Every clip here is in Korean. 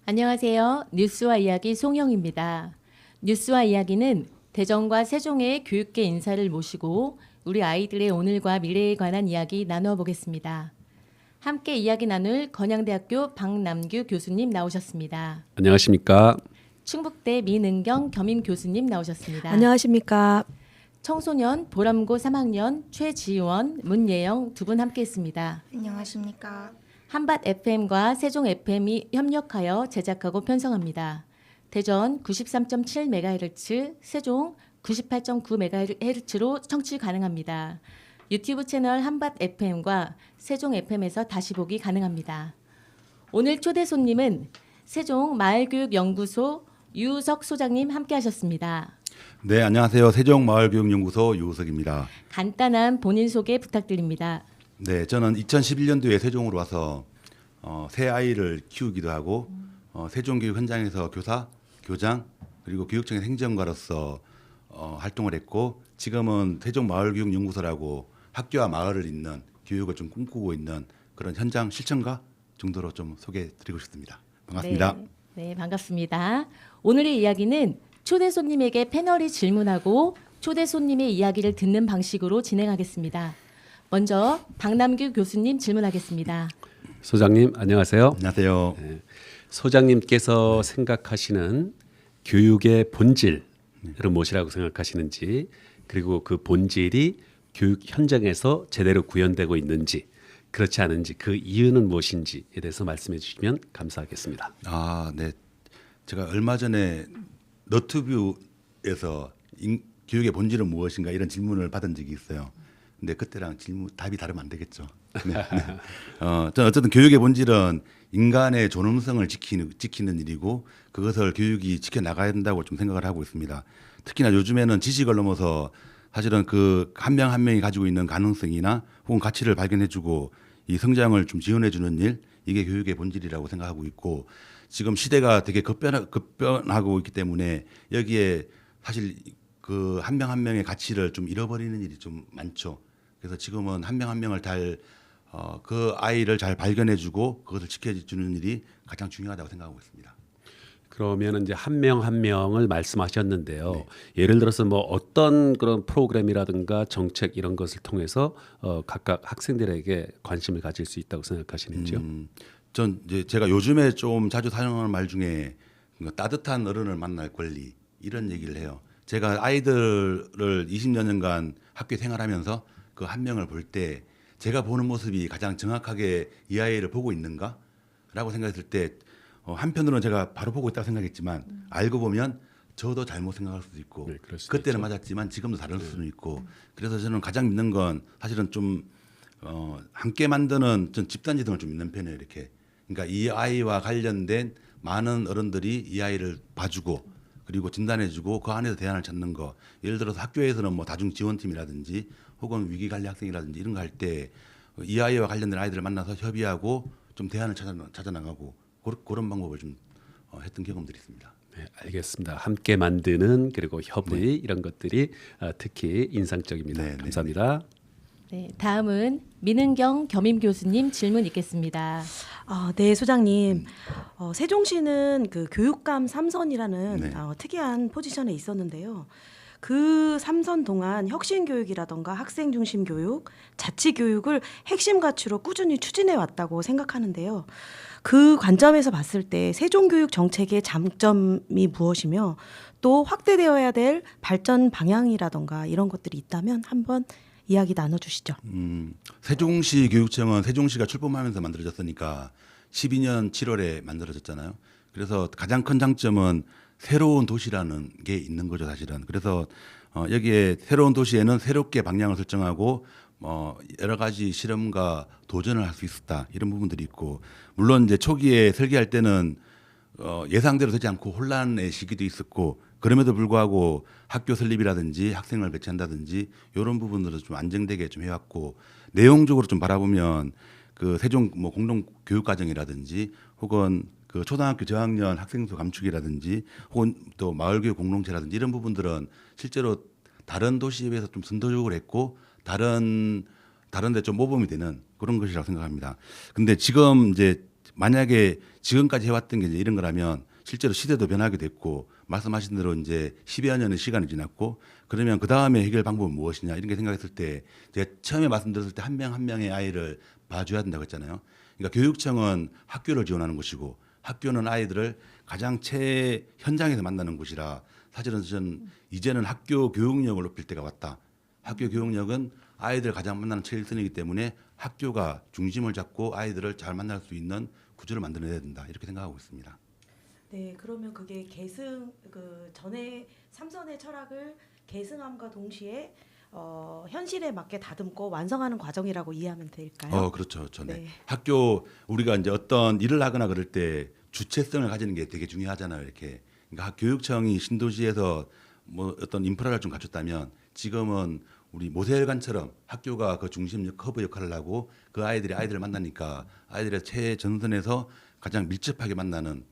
안녕하세요. 뉴스와 이야기 송영입니다. 뉴스와 이야기는 대전과 세종의 교육계 인사를 모시고 우리 아이들의 오늘과 미래에 관한 이야기 나누어 보겠습니다. 함께 이야기 나눌 건양대학교 박남규 교수님 나오셨습니다. 안녕하십니까. 충북대 민은경 겸임 교수님 나오셨습니다. 안녕하십니까. 청소년 보람고 3학년 최지원, 문예영 두 분 함께했습니다. 안녕하십니까. 한밭 FM과 세종 FM이 협력하여 제작하고 편성합니다. 대전 93.7MHz, 세종 98.9MHz로 청취 가능합니다. 유튜브 채널 한밭 FM과 세종 FM에서 다시 보기 가능합니다. 오늘 초대 손님은 세종 마을교육연구소 유우석 소장님 함께하셨습니다. 네, 안녕하세요. 세종마을교육연구소 유우석입니다. 간단한 본인 소개 부탁드립니다. 네, 저는 2011년도에 세종으로 와서 새 아이를 키우기도 하고 세종교육 현장에서 교사, 교장 그리고 교육청의 행정가로서 활동을 했고 지금은 세종마을교육연구소라고 학교와 마을을 잇는 교육을 좀 꿈꾸고 있는 그런 현장 실천가 정도로 좀 소개해드리고 싶습니다. 반갑습니다. 네, 반갑습니다. 오늘의 이야기는 초대 손님에게 패널이 질문하고 초대 손님의 이야기를 듣는 방식으로 진행하겠습니다. 먼저 박남규 교수님 질문하겠습니다. 소장님 안녕하세요. 안녕하세요. 네, 소장님께서 생각하시는 교육의 본질은 무엇이라고 생각하시는지, 그리고 그 본질이 교육 현장에서 제대로 구현되고 있는지, 그렇지 않은지 그 이유는 무엇인지에 대해서 말씀해 주시면 감사하겠습니다. 아, 네. 제가 얼마 전에 너튜브에서 교육의 본질은 무엇인가 이런 질문을 받은 적이 있어요. 근데 그때랑 답이 다르면 안 되겠죠. 네, 네. 저는 어쨌든 교육의 본질은 인간의 존엄성을 지키는 일이고 그것을 교육이 지켜나가야 된다고 좀 생각을 하고 있습니다. 특히나 요즘에는 지식을 넘어서 사실은 그 한 명 한 명이 가지고 있는 가능성이나 혹은 가치를 발견해주고 이 성장을 좀 지원해주는 일, 이게 교육의 본질이라고 생각하고 있고 지금 시대가 되게 급변하고 있기 때문에 여기에 사실 그 한 명 한 명의 가치를 좀 잃어버리는 일이 좀 많죠. 그래서 지금은 한 명 한 명을 그 아이를 잘 발견해주고 그것을 지켜주는 일이 가장 중요하다고 생각하고 있습니다. 그러면 이제 한 명 한 명을 말씀하셨는데요. 네. 예를 들어서 뭐 어떤 그런 프로그램이라든가 정책 이런 것을 통해서 각각 학생들에게 관심을 가질 수 있다고 생각하시는지요? 전 이제 제가 요즘에 좀 자주 사용하는 말 중에 따뜻한 어른을 만날 권리 이런 얘기를 해요. 제가 아이들을 20여 년간 학교 생활하면서 그 한 명을 볼 때 제가 보는 모습이 가장 정확하게 이 아이를 보고 있는가라고 생각했을 때 한편으로는 제가 바로 보고 있다고 생각했지만 알고 보면 저도 잘못 생각할 수도 있고 네, 그럴 수도 그때는 있죠. 맞았지만 지금도 다를 수는 있고 그래서 저는 가장 믿는 건 사실은 좀 함께 만드는 전 집단지성을 좀 믿는 편이에요. 이렇게 그러니까 이 아이와 관련된 많은 어른들이 이 아이를 봐주고 그리고 진단해주고 그 안에서 대안을 찾는 거. 예를 들어서 학교에서는 뭐 다중지원팀이라든지 혹은 위기관리 학생이라든지 이런 거 할 때 이 아이와 관련된 아이들을 만나서 협의하고 좀 대안을 찾아 나가고 그런 방법을 좀 했던 경험들이 있습니다. 네, 알겠습니다. 함께 만드는 그리고 협의 이런 것들이 특히 인상적입니다. 네, 네, 감사합니다. 네, 다음은 민은경 겸임 교수님 질문 있겠습니다. 네, 소장님. 세종시는 그 교육감 3선이라는 네. 특이한 포지션에 있었는데요. 그 3선 동안 혁신교육이라던가 학생 중심 교육, 자치 교육을 핵심 가치로 꾸준히 추진해 왔다고 생각하는데요. 그 관점에서 봤을 때 세종교육 정책의 장점이 무엇이며 또 확대되어야 될 발전 방향이라던가 이런 것들이 있다면 한번 이야기 나눠주시죠. 세종시 교육청은 세종시가 출범하면서 만들어졌으니까 12년 7월에 만들어졌잖아요. 그래서 가장 큰 장점은 새로운 도시라는 게 있는 거죠, 사실은. 그래서 여기에 새로운 도시에는 새롭게 방향을 설정하고 여러 가지 실험과 도전을 할 수 있었다 이런 부분들이 있고 물론 이제 초기에 설계할 때는 예상대로 되지 않고 혼란의 시기도 있었고 그럼에도 불구하고 학교 설립이라든지 학생을 배치한다든지 이런 부분들을 좀 안정되게 좀 해왔고 내용적으로 좀 바라보면 그 세종 뭐 공동 교육과정이라든지 혹은 그 초등학교 저학년 학생 수 감축이라든지 혹은 또 마을교육 공동체라든지 이런 부분들은 실제로 다른 도시에 비해서 좀 선도적으로 했고 다른 데 좀 모범이 되는 그런 것이라고 생각합니다. 근데 지금 이제 만약에 지금까지 해왔던 게 이제 이런 거라면 실제로 시대도 변하게 됐고 말씀하신 대로 이제 10여 년의 시간이 지났고 그러면 그 다음에 해결 방법은 무엇이냐 이런 게 생각했을 때 제가 처음에 말씀드렸을 때 한 명 한 명의 아이를 봐줘야 된다고 했잖아요. 그러니까 교육청은 학교를 지원하는 곳이고 학교는 아이들을 가장 현장에서 만나는 곳이라 사실은 저는 이제는 학교 교육력을 높일 때가 왔다. 학교 교육력은 아이들 가장 만나는 최일선이기 때문에 학교가 중심을 잡고 아이들을 잘 만날 수 있는 구조를 만들어내야 된다 이렇게 생각하고 있습니다. 네, 그러면 그게 계승 그 전에 삼선의 철학을 계승함과 동시에 현실에 맞게 다듬고 완성하는 과정이라고 이해하면 될까요? 그렇죠. 전에 네. 학교 우리가 이제 어떤 일을 하거나 그럴 때 주체성을 가지는 게 되게 중요하잖아요. 이렇게 그러니까 교육청이 신도시에서 뭐 어떤 인프라를 좀 갖췄다면 지금은 우리 모세혈관처럼 학교가 그 중심 허브 역할을 하고 그 아이들을 만나니까 아이들의 최전선에서 가장 밀접하게 만나는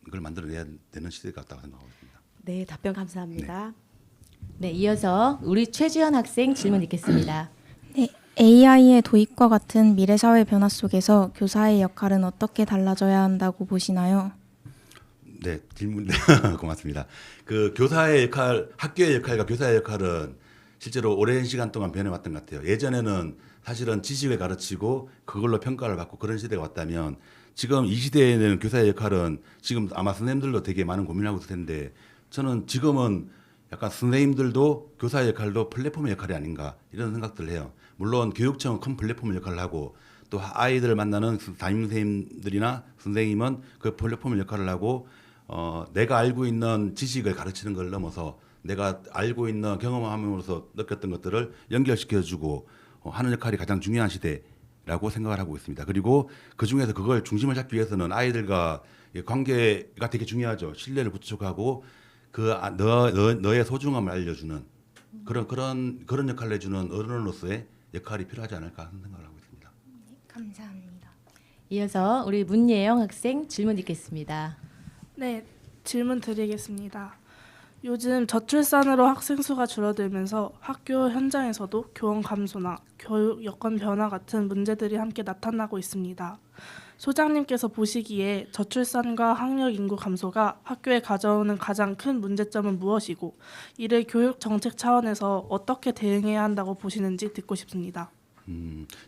걸 만들어내야 되는 시대가 같다고 생각하고 있습니다. 네, 답변 감사합니다. 네, 이어서 우리 최지연 학생 질문 있겠습니다. 네, AI의 도입과 같은 미래 사회 변화 속에서 교사의 역할은 어떻게 달라져야 한다고 보시나요? 네, 질문 고맙습니다. 그 교사의 역할, 학교의 역할과 교사의 역할은 실제로 오랜 시간 동안 변해왔던 것 같아요. 예전에는 사실은 지식을 가르치고 그걸로 평가를 받고 그런 시대가 왔다면 지금 이 시대에는 교사의 역할은 지금 아마 선생님들도 되게 많은 고민하고 있을 텐데 저는 지금은 약간 선생님들도 교사의 역할도 플랫폼의 역할이 아닌가 이런 생각들을 해요. 물론 교육청은 큰 플랫폼의 역할을 하고 또 아이들을 만나는 담임 선생님들이나 선생님은 그 플랫폼의 역할을 하고 내가 알고 있는 지식을 가르치는 걸 넘어서 내가 알고 있는 경험함으로써 느꼈던 것들을 연결시켜주고 하는 역할이 가장 중요한 시대라고 생각을 하고 있습니다. 그리고 그 중에서 그걸 중심을 잡기 위해서는 아이들과 관계가 되게 중요하죠. 신뢰를 구축하고 너의 소중함을 알려주는 그런 역할을 해주는 어른으로서의 역할이 필요하지 않을까 하는 생각을 하고 있습니다. 네, 감사합니다. 이어서 우리 문예영 학생 질문 있겠습니다. 네, 질문 드리겠습니다. 요즘 저출산으로 학생 수가 줄어들면서 학교 현장에서도 교원 감소나 교육 여건 변화 같은 문제들이 함께 나타나고 있습니다. 소장님께서 보시기에 저출산과 학력 인구 감소가 학교에 가져오는 가장 큰 문제점은 무엇이고 이를 교육 정책 차원에서 어떻게 대응해야 한다고 보시는지 듣고 싶습니다.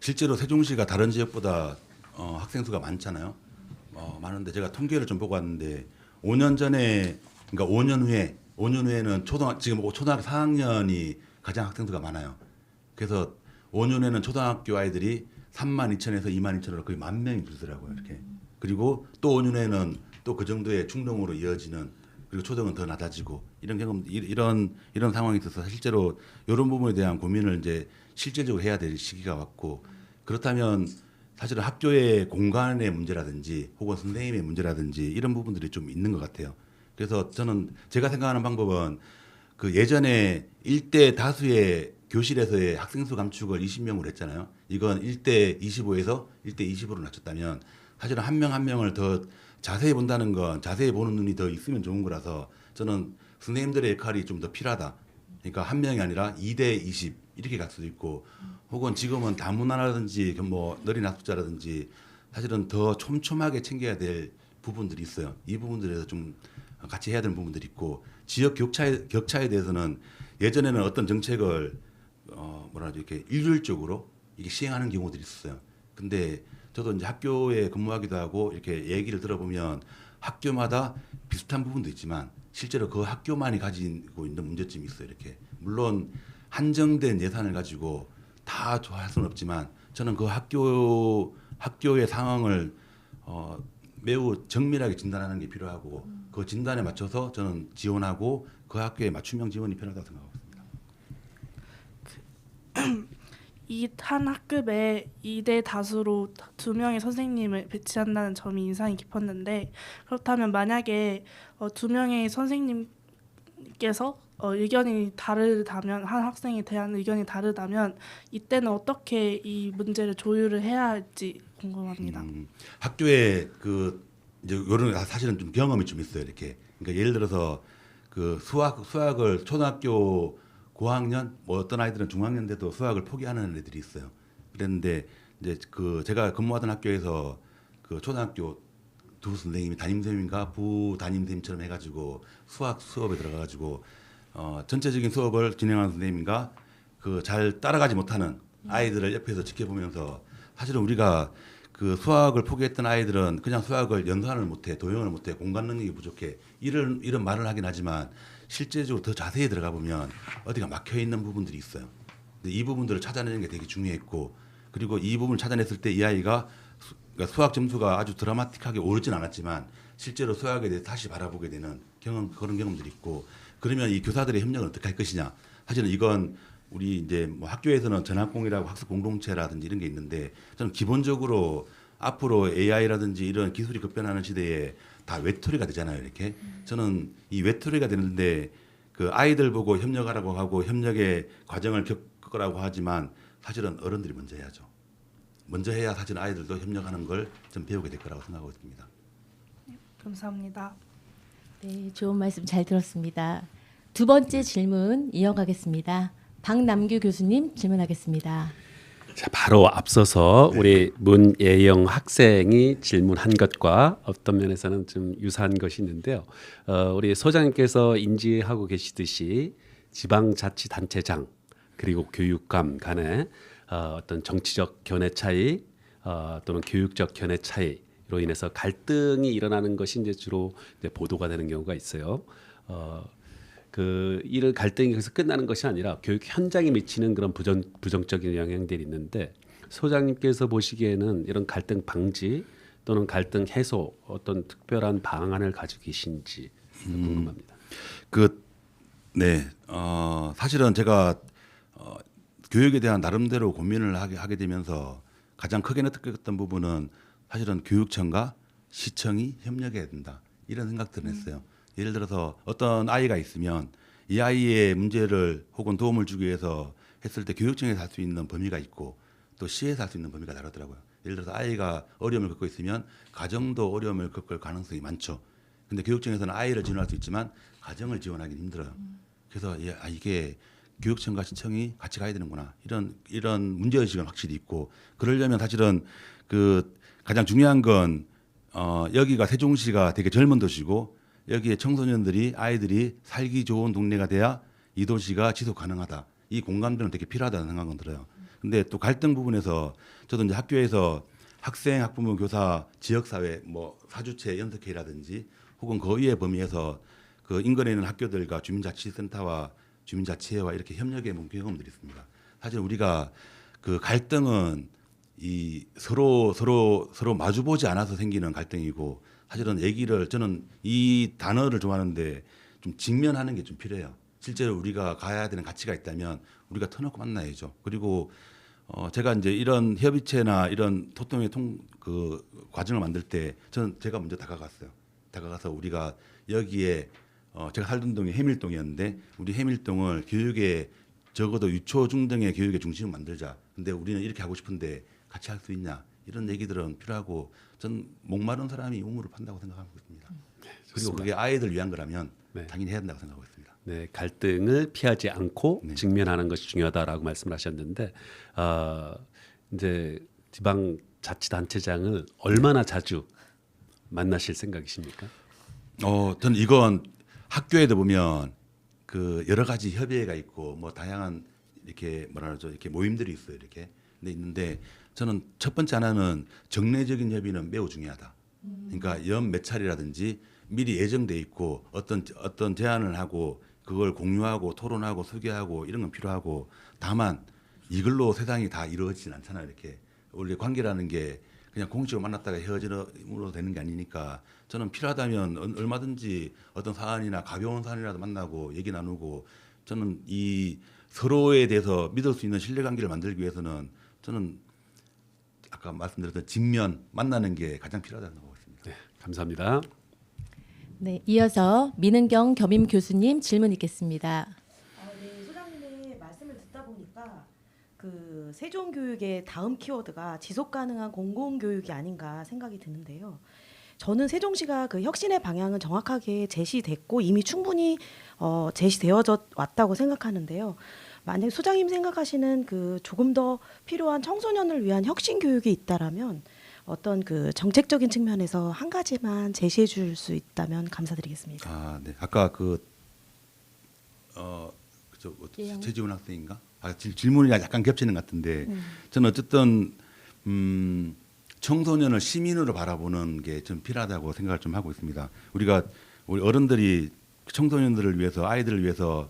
실제로 세종시가 다른 지역보다 학생 수가 많잖아요. 많은데 제가 통계를 좀 보고 왔는데 5년 전에 그러니까 5년 후에는 지금 초등학교 4학년이 가장 학생 수가 많아요. 그래서 5년 후에는 초등학교 아이들이 32,000에서 22,000으로 거의 10,000명이 줄더라고요. 이렇게. 그리고 또 5년 후에는 또 그 정도의 중등으로 이어지는 그리고 초등은 더 낮아지고 이런 경험 이런 상황이 있어서 실제로 이런 부분에 대한 고민을 이제 실제적으로 해야 될 시기가 왔고 그렇다면 사실은 학교의 공간의 문제라든지 혹은 선생님의 문제라든지 이런 부분들이 좀 있는 것 같아요. 그래서 저는 제가 생각하는 방법은 그 예전에 1대 다수의 교실에서의 학생 수 감축을 20명으로 했잖아요. 이건 1대 25에서 1대 20으로 낮췄다면 사실은 한 명 한 명을 더 자세히 본다는 건 자세히 보는 눈이 더 있으면 좋은 거라서 저는 선생님들의 역할이 좀 더 필요하다. 그러니까 한 명이 아니라 2대 20 이렇게 갈 수도 있고 혹은 지금은 다문화라든지 뭐 너린 학습자라든지 사실은 더 촘촘하게 챙겨야 될 부분들이 있어요. 이 부분들에서 좀 같이 해야 되는 부분들이 있고 지역 격차에 대해서는 예전에는 어떤 정책을 이렇게 일률적으로 이게 시행하는 경우들이 있었어요. 근데 저도 이제 학교에 근무하기도 하고 이렇게 얘기를 들어보면 학교마다 비슷한 부분도 있지만 실제로 그 학교만이 가지고 있는 문제점이 있어요. 이렇게 물론 한정된 예산을 가지고 다 할 수는 없지만 저는 그 학교의 상황을 매우 정밀하게 진단하는 게 필요하고 그 진단에 맞춰서 저는 지원하고 그 학교에 맞춤형 지원이 필요하다고 생각하고 있습니다. 이 한 학급에 2대 다수로 2명의 선생님을 배치한다는 점이 인상이 깊었는데 그렇다면 만약에 2명의 선생님께서 의견이 다르다면 한 학생에 대한 의견이 다르다면 이때는 어떻게 이 문제를 조율을 해야 할지 궁금합니다. 학교에 이제 이런 사실은 좀 경험이 좀 있어요. 이렇게 그러니까 예를 들어서 그 수학을 초등학교 고학년 뭐 어떤 아이들은 중학년 돼도 수학을 포기하는 애들이 있어요. 그랬는데 이제 제가 근무하던 학교에서 그 초등학교 두 선생님이 담임 선생님인가 부 담임 선생님처럼 해가지고 수학 수업에 들어가가지고 전체적인 수업을 진행하는 선생님인가 그 잘 따라가지 못하는 아이들을 옆에서 지켜보면서 사실은 우리가 그 수학을 포기했던 아이들은 그냥 수학을 연산을 못해, 도형을 못해, 공간 능력이 부족해 이런 말을 하긴 하지만 실제적으로 더 자세히 들어가 보면 어디가 막혀 있는 부분들이 있어요. 근데 이 부분들을 찾아내는 게 되게 중요했고 그리고 이 부분을 찾아냈을 때 이 아이가 그러니까 수학 점수가 아주 드라마틱하게 오르진 않았지만 실제로 수학에 대해 다시 바라보게 되는 그런 경험들이 있고 그러면 이 교사들의 협력을 어떻게 할 것이냐. 사실은 이건 우리 이제 뭐 학교에서는 전학공이라고 학습 공동체라든지 이런 게 있는데 저는 기본적으로 앞으로 AI라든지 이런 기술이 급변하는 시대에 다 외톨이가 되잖아요. 이렇게 저는 이 외톨이가 되는데 그 아이들 보고 협력하라고 하고 협력의 과정을 겪으라고 하지만 사실은 어른들이 먼저 해야죠. 먼저 해야 사실 아이들도 협력하는 걸 좀 배우게 될 거라고 생각하고 있습니다. 감사합니다. 네, 좋은 말씀 잘 들었습니다. 두 번째 질문 이어가겠습니다. 박남규 교수님 질문하겠습니다. 자, 바로 앞서서 우리 문예영 학생이 질문한 것과 어떤 면에서는 좀 유사한 것이 있는데요. 우리 소장님께서 인지하고 계시듯이 지방자치단체장 그리고 교육감 간의 어떤 정치적 견해 차이 또는 교육적 견해 차이로 인해서 갈등이 일어나는 것이 이제 주로 이제 보도가 되는 경우가 있어요. 그 이를 갈등이 거기서 끝나는 것이 아니라 교육 현장에 미치는 그런 부정적인 영향들이 있는데 소장님께서 보시기에는 이런 갈등 방지 또는 갈등 해소 어떤 특별한 방안을 가지고 계신지 궁금합니다. 네, 사실은 제가 교육에 대한 나름대로 고민을 하게 되면서 가장 크게 느꼈던 부분은 사실은 교육청과 시청이 협력해야 된다 이런 생각들을 했어요. 예를 들어서 어떤 아이가 있으면 이 아이의 문제를 혹은 도움을 주기 위해서 했을 때 교육청에서 할 수 있는 범위가 있고 또 시에서 할 수 있는 범위가 다르더라고요. 예를 들어서 아이가 어려움을 겪고 있으면 가정도 어려움을 겪을 가능성이 많죠. 근데 교육청에서는 아이를 지원할 수 있지만 가정을 지원하기는 힘들어요. 그래서 이게 교육청과 시청이 같이 가야 되는구나 이런 문제의식은 확실히 있고 그러려면 사실은 그 가장 중요한 건 여기가 세종시가 되게 젊은 도시고 여기에 청소년들이 아이들이 살기 좋은 동네가 돼야 이 도시가 지속 가능하다. 이 공감대는 되게 필요하다는 생각은 들어요. 근데 또 갈등 부분에서 저도 이제 학교에서 학생, 학부모, 교사, 지역사회, 뭐 사주체 연석회의라든지 혹은 그 이의 범위에서 그 인근에 있는 학교들과 주민자치센터와 주민자치회와 이렇게 협력해 본 경험들이 있습니다. 사실 우리가 그 갈등은 이 서로 마주보지 않아서 생기는 갈등이고 사실은 저는 이 단어를 좋아하는데 좀 직면하는 게 좀 필요해요. 실제로 우리가 가야 되는 가치가 있다면 우리가 터놓고 만나야죠. 그리고 제가 이제 이런 협의체나 이런 소통의 그 과정을 만들 때 제가 먼저 다가갔어요. 다가가서 우리가 여기에 제가 살던 동이 해밀동이었는데 우리 해밀동을 교육의 적어도 유초 중등의 교육의 중심을 만들자. 근데 우리는 이렇게 하고 싶은데 같이 할 수 있냐 이런 얘기들은 필요하고 전 목마른 사람이 우물을 판다고 생각하고 있습니다. 그리고 그게 아이들 위한 거라면 당연히 해야 된다고 생각하고 있습니다. 네, 갈등을 피하지 않고 네. 직면하는 것이 중요하다라고 말씀을 하셨는데 이제 지방자치단체장을 얼마나 자주 만나실 생각이십니까? 저는 이건 학교에도 보면 그 여러 가지 협의회가 있고 뭐 다양한 이렇게 이렇게 모임들이 있어요. 이렇게 근데 있는데 저는 첫 번째 하나는 정례적인 협의는 매우 중요하다. 그러니까 연 몇 차례라든지 미리 예정돼 있고 어떤 제안을 하고 그걸 공유하고 토론하고 소개하고 이런 건 필요하고 다만 이걸로 세상이 다 이루어지진 않잖아요. 이렇게 원래 관계라는 게 그냥 공식으로 만났다가 헤어짐으로 되는 게 아니니까 저는 필요하다면 얼마든지 어떤 사안이나 가벼운 사안이라도 만나고 얘기 나누고 저는 이 서로에 대해서 믿을 수 있는 신뢰관계를 만들기 위해서는 저는 아까 말씀드렸던 직면 만나는 게 가장 필요하다고 생각하고 있습니다. 네, 감사합니다. 네, 이어서 민은경 겸임 교수님 질문 있겠습니다. 네, 소장님의 말씀을 듣다 보니까 그 세종교육의 다음 키워드가 지속 가능한 공공교육이 아닌가 생각이 드는데요. 저는 세종시가 그 혁신의 방향은 정확하게 제시됐고 이미 충분히 제시되어져 왔다고 생각하는데요. 만약 소장님 생각하시는 그 조금 더 필요한 청소년을 위한 혁신 교육이 있다라면 어떤 그 정책적인 측면에서 한 가지만 제시해 줄 수 있다면 감사드리겠습니다. 아, 네. 아까 그저 예영. 최지훈 학생인가? 질문이 약간 겹치는 것 같은데 저는 어쨌든 청소년을 시민으로 바라보는 게 좀 필요하다고 생각을 좀 하고 있습니다. 우리 어른들이 청소년들을 위해서 아이들을 위해서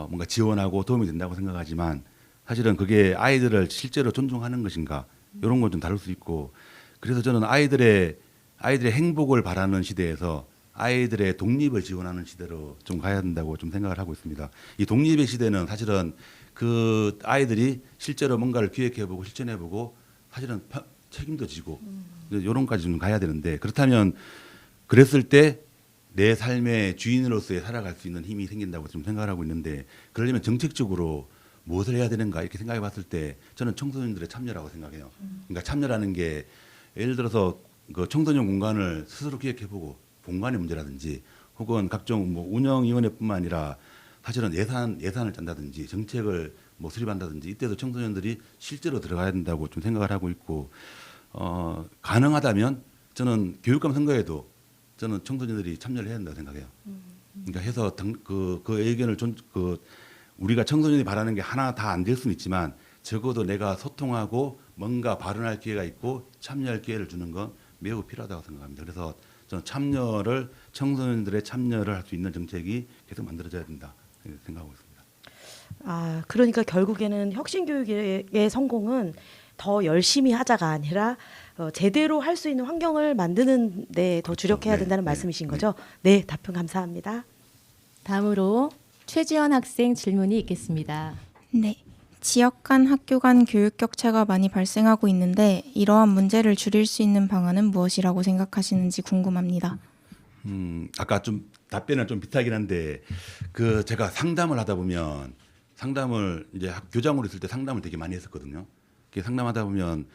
뭔가 지원하고 도움이 된다고 생각하지만 사실은 그게 아이들을 실제로 존중하는 것인가 이런 건 좀 다룰 수 있고 그래서 저는 아이들의 행복을 바라는 시대에서 아이들의 독립을 지원하는 시대로 좀 가야 된다고 좀 생각을 하고 있습니다. 이 독립의 시대는 사실은 그 아이들이 실제로 뭔가를 기획해보고 실천해보고 사실은 책임도 지고 이런까지 좀 가야 되는데 그렇다면 그랬을 때 내 삶의 주인으로서의 살아갈 수 있는 힘이 생긴다고 좀 생각을 하고 있는데 그러려면 정책적으로 무엇을 해야 되는가 이렇게 생각해 봤을 때 저는 청소년들의 참여라고 생각해요. 그러니까 참여라는 게 예를 들어서 그 청소년 공간을 스스로 기획해보고 공간의 문제라든지 혹은 각종 뭐 운영위원회뿐만 아니라 사실은 예산을 짠다든지 정책을 뭐 수립한다든지 이때도 청소년들이 실제로 들어가야 된다고 좀 생각을 하고 있고 가능하다면 저는 교육감 선거에도 저는 청소년들이 참여를 해야 된다고 생각해요. 그러니까 해서 그 의견을 우리가 청소년이 바라는 게 하나 다 안 될 수는 있지만 적어도 내가 소통하고 뭔가 발언할 기회가 있고 참여할 기회를 주는 건 매우 필요하다고 생각합니다. 그래서 저는 청소년들의 참여를 할 수 있는 정책이 계속 만들어져야 된다 생각하고 있습니다. 아, 그러니까 결국에는 혁신교육의 성공은 더 열심히 하자가 아니라 제대로 할 수 있는 환경을 만드는 데 더 주력해야 네, 된다는 네, 말씀이신 거죠? 네, 답변 감사합니다. 다음으로 최지연 학생 질문이 있겠습니다. 네. 지역 간 학교 간 교육 격차가 많이 발생하고 있는데 이러한 문제를 줄일 수 있는 방안은 무엇이라고 생각하시는지 궁금합니다. 아까 좀 답변은 좀 비슷하긴 한데 제가 상담을 하다 보면 이제 교장으로 있을 때 상담을 되게 많이 했었거든요. 상담하다 보면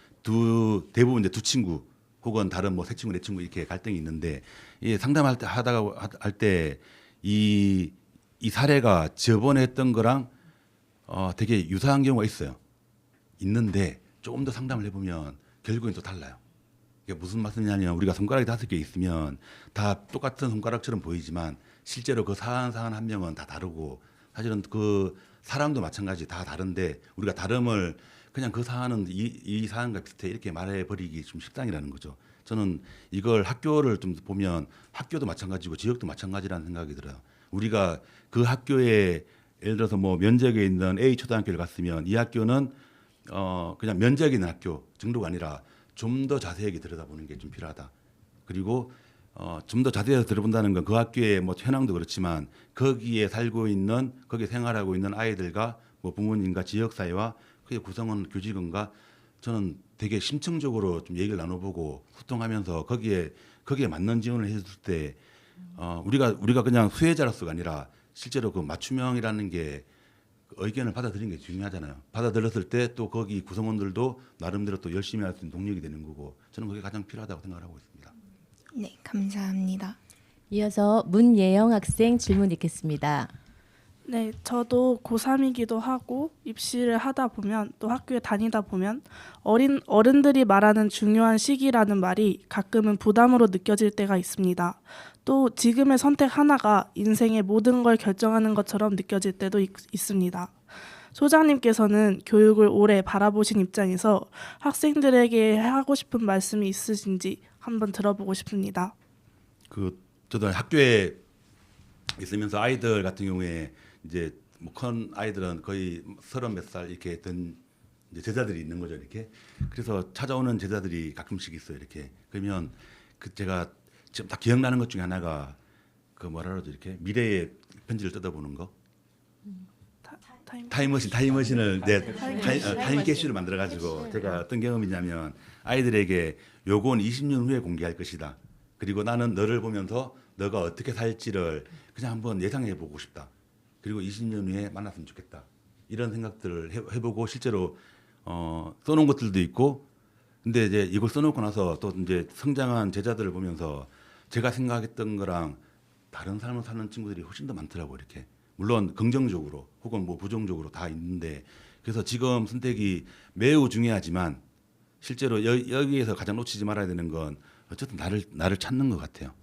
대부분 이제 두 친구 혹은 다른 뭐 세 친구 네 친구 이렇게 갈등이 있는데 이 상담할 때 할 때 이 사례가 저번에 했던 거랑 되게 유사한 경우가 있는데 조금 더 상담을 해보면 결국엔 또 달라요. 이게 무슨 말씀이냐면 우리가 손가락이 5개 있으면 다 똑같은 손가락처럼 보이지만 실제로 그 사안 한 명은 다 다르고 사실은 그 사람도 마찬가지 다 다른데 우리가 다름을 그냥 그 사안은 이 사안과 비슷해 이렇게 말해버리기 좀 식상이라는 거죠. 저는 이걸 학교를 좀 보면 학교도 마찬가지고 지역도 마찬가지라는 생각이 들어요. 우리가 그 학교에 예를 들어서 뭐 면적에 있는 A 초등학교를 갔으면 이 학교는 그냥 면적에 있는 학교 정도가 아니라 좀 더 자세하게 들여다보는 게 좀 필요하다. 그리고 좀 더 자세히 들어본다는 건 그 학교의 뭐 현황도 그렇지만 거기에 살고 있는 거기에 생활하고 있는 아이들과 뭐 부모님과 지역사회와 그의 구성원 교직원과 저는 되게 심층적으로 좀 얘기를 나눠보고 소통하면서 거기에 맞는 지원을 해줄 때 우리가 그냥 수혜자로서가 아니라 실제로 그 맞춤형이라는 게 의견을 받아들이는 게 중요하잖아요. 받아들였을 때 또 거기 구성원들도 나름대로 또 열심히 할 수 있는 동력이 되는 거고 저는 그게 가장 필요하다고 생각을 하고 있습니다. 네, 감사합니다. 이어서 문예영 학생 질문 있겠습니다. 네, 저도 고3이기도 하고 입시를 하다 보면 또 학교에 다니다 보면 어른들이 말하는 중요한 시기라는 말이 가끔은 부담으로 느껴질 때가 있습니다. 또 지금의 선택 하나가 인생의 모든 걸 결정하는 것처럼 느껴질 때도 있습니다. 소장님께서는 교육을 오래 바라보신 입장에서 학생들에게 하고 싶은 말씀이 있으신지 한번 들어보고 싶습니다. 저도 학교에 있으면서 아이들 같은 경우에 이제 뭐 큰 아이들은 거의 30몇 살 이렇게 된 이제 제자들이 있는 거죠 이렇게. 그래서 찾아오는 제자들이 가끔씩 있어요 이렇게. 그러면 제가 지금 다 기억나는 것 중에 하나가 뭐라 그러죠 이렇게 미래의 편지를 뜯어보는 거. 타임머신을 타임캡슐을 만들어 가지고 제가 어떤 경험이냐면 아이들에게 요건 20년 후에 공개할 것이다. 그리고 나는 너를 보면서 너가 어떻게 살지를 그냥 한번 예상해 보고 싶다. 그리고 20년 후에 만났으면 좋겠다. 이런 생각들을 해보고 실제로 써놓은 것들도 있고, 근데 이제 이걸 써놓고 나서 또 이제 성장한 제자들을 보면서 제가 생각했던 거랑 다른 삶을 사는 친구들이 훨씬 더 많더라고 이렇게. 물론 긍정적으로 혹은 뭐 부정적으로 다 있는데 그래서 지금 선택이 매우 중요하지만 실제로 여기에서 가장 놓치지 말아야 되는 건 어쨌든 나를 찾는 것 같아요.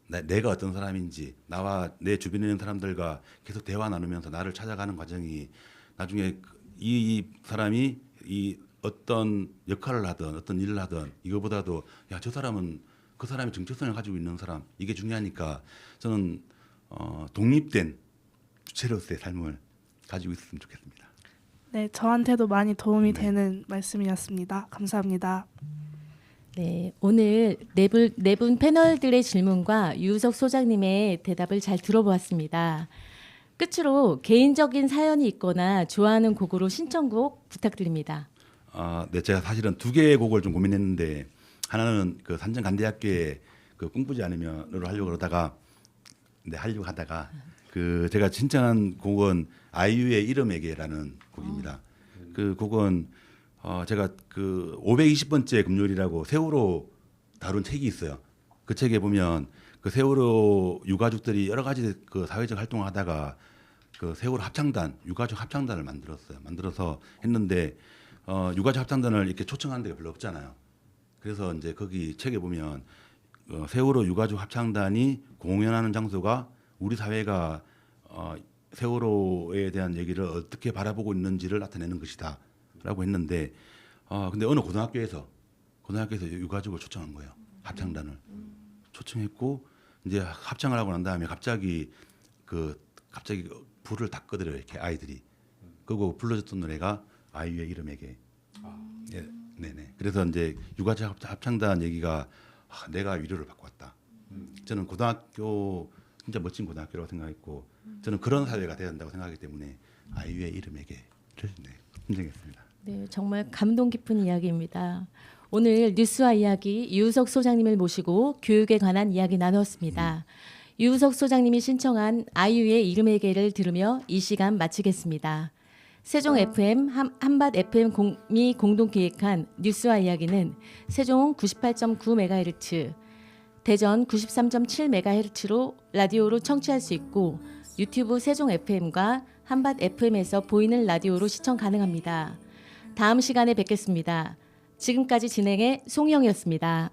내가 어떤 사람인지 나와 내 주변에 있는 사람들과 계속 대화 나누면서 나를 찾아가는 과정이 나중에 이 사람이 이 어떤 역할을 하든 어떤 일을 하든 이거보다도 야, 저 사람은 그 사람의 정체성을 가지고 있는 사람 이게 중요하니까 저는 독립된 주체로서의 삶을 가지고 있었으면 좋겠습니다. 네, 저한테도 많이 도움이 되는 말씀이었습니다. 감사합니다. 네, 오늘 네 분 패널들의 질문과 유우석 소장님의 대답을 잘 들어보았습니다. 끝으로 개인적인 사연이 있거나 좋아하는 곡으로 신청곡 부탁드립니다. 네, 제가 사실은 두 개의 곡을 좀 고민했는데 하나는 그 산정간대학교의 그 꿈꾸지 않으면으로 하려고 하다가 그 제가 신청한 곡은 아이유의 이름에게라는 곡입니다. 그 곡은 제가 그 520번째 금요일이라고 세월호 다룬 책이 있어요. 그 책에 보면 그 세월호 유가족들이 여러 가지 그 사회적 활동을 하다가 그 세월호 합창단, 유가족 합창단을 만들었어요. 만들어서 했는데 유가족 합창단을 이렇게 초청하는 데가 별로 없잖아요. 그래서 이제 거기 책에 보면 세월호 유가족 합창단이 공연하는 장소가 우리 사회가 세월호에 대한 얘기를 어떻게 바라보고 있는지를 나타내는 것이다라고 했는데 근데 어느 고등학교에서 유가족을 초청한 거예요. 합창단을 초청했고 이제 합창을 하고 난 다음에 갑자기 불을 다 끄더래요. 이렇게 아이들이. 그리고 불러줬던 노래가 아이유의 이름에게. 예, 네네. 그래서 이제 유가족 합창단 얘기가 내가 위로를 받고 왔다. 저는 고등학교 진짜 멋진 고등학교라고 생각했고 저는 그런 사회가 돼야 한다고 생각하기 때문에 아이유의 이름에게를 선정했습니다. 네, 정말 감동 깊은 이야기입니다. 오늘 뉴스와 이야기 유우석 소장님을 모시고 교육에 관한 이야기 나누었습니다. 유우석 소장님이 신청한 아이유의 이름에게를 들으며 이 시간 마치겠습니다. 세종 FM 한밭 FM이 공동 기획한 뉴스와 이야기는 세종 98.9MHz, 대전 93.7MHz로 라디오로 청취할 수 있고 유튜브 세종 FM과 한밭 FM에서 보이는 라디오로 시청 가능합니다. 다음 시간에 뵙겠습니다. 지금까지 진행의 송영이었습니다.